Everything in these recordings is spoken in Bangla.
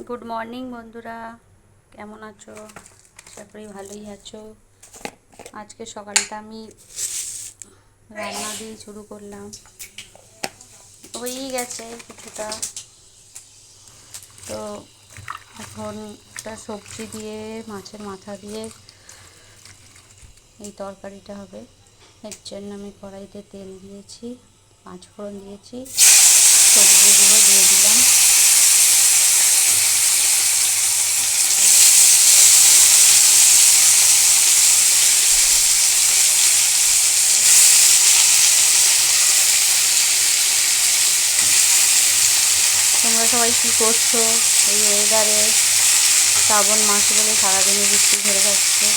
গুড মর্নিং বন্ধুরা, কেমন আছো? আশা করি ভালোই আছো। আজকে সকালটা আমি রান্না দিয়ে শুরু করলাম, হয়েই গেছে কিছুটা। তো এখন একটা সবজি দিয়ে, মাছের মাথা দিয়ে এই তরকারিটা হবে। এর জন্য আমি কড়াইতে তেল দিয়েছি, পাঁচফোড়ন দিয়েছি, সবজিগুলো দিয়ে দিলাম। তোমরা সবাই কী করছো এই ওয়েদারে? শ্রাবণ মাস বলে সারাদিনে বৃষ্টি ধরে যাচ্ছে।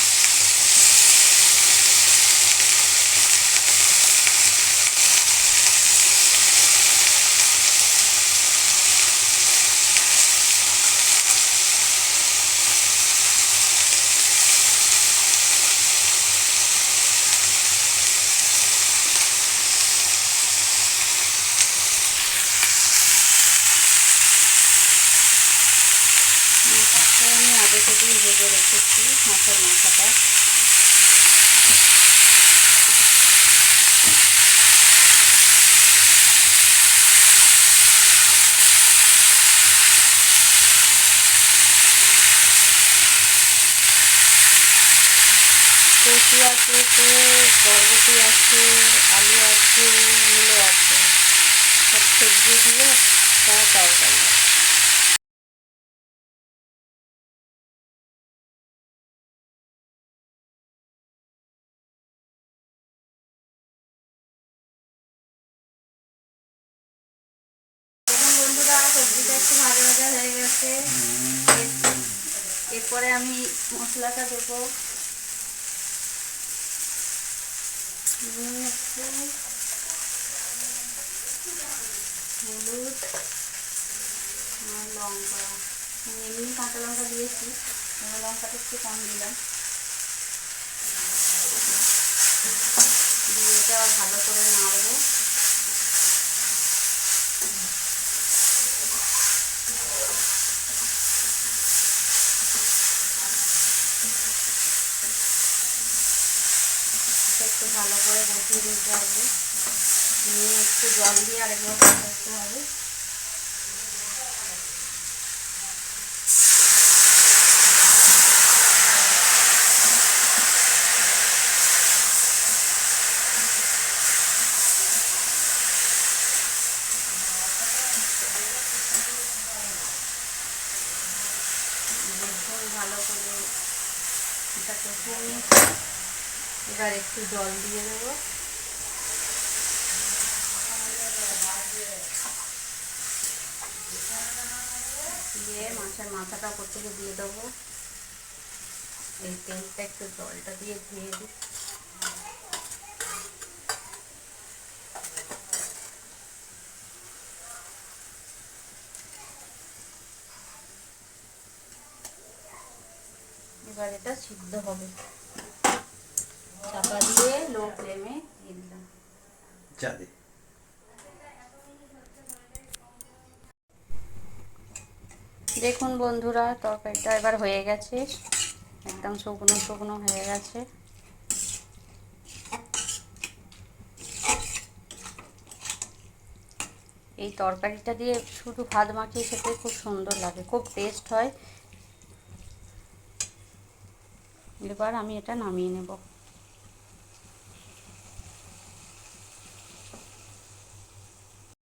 আমি আগে থেকেই ভেজে রেখেছি মাছের মাথাটা। কচু আছে, তো বরবটি আছে, আলু আছে, মূলো আছে, সব সবজি দিয়ে একটা তরকারি। দেখুন বন্ধুরা, সবজিটা একটু ভাজা ভাজা হয়ে গেছে। এরপরে আমি মশলাটা দেবো। হলুদ আর লঙ্কা, এমনি কাঁচা লঙ্কা দিয়েছি, লঙ্কাটা একটু কম দিলাম। দিয়ে এটা ভালো করে নাড়বো। একটু ভালো করে বসিয়ে নিতে হবে, নিয়ে একটু জল দিয়ে আরেকবার কষাতে হবে। ভালো করে এটা কষিয়ে নিয়েছি, এবার একটু জল দিয়ে দেবো। দিয়ে মাছের মাথাটা ওপর থেকে দিয়ে দেবো। এই তেলটা একটু জলটা দিয়ে ধুয়ে দিই। এবার এটা সিদ্ধ হবে, চাপা দিয়ে লো ফ্লেমে দিয়ে দিলাম। দেখুন বন্ধুরা, তরকারিটা এবার হয়ে গেছে, একদম শুকনো শুকনো হয়ে গেছে। এই তরকারিটা দিয়ে শুধু ভাত মাখিয়ে খেতে খুব সুন্দর লাগে, খুব টেস্ট হয়। এবার আমি এটা নামিয়ে নেব।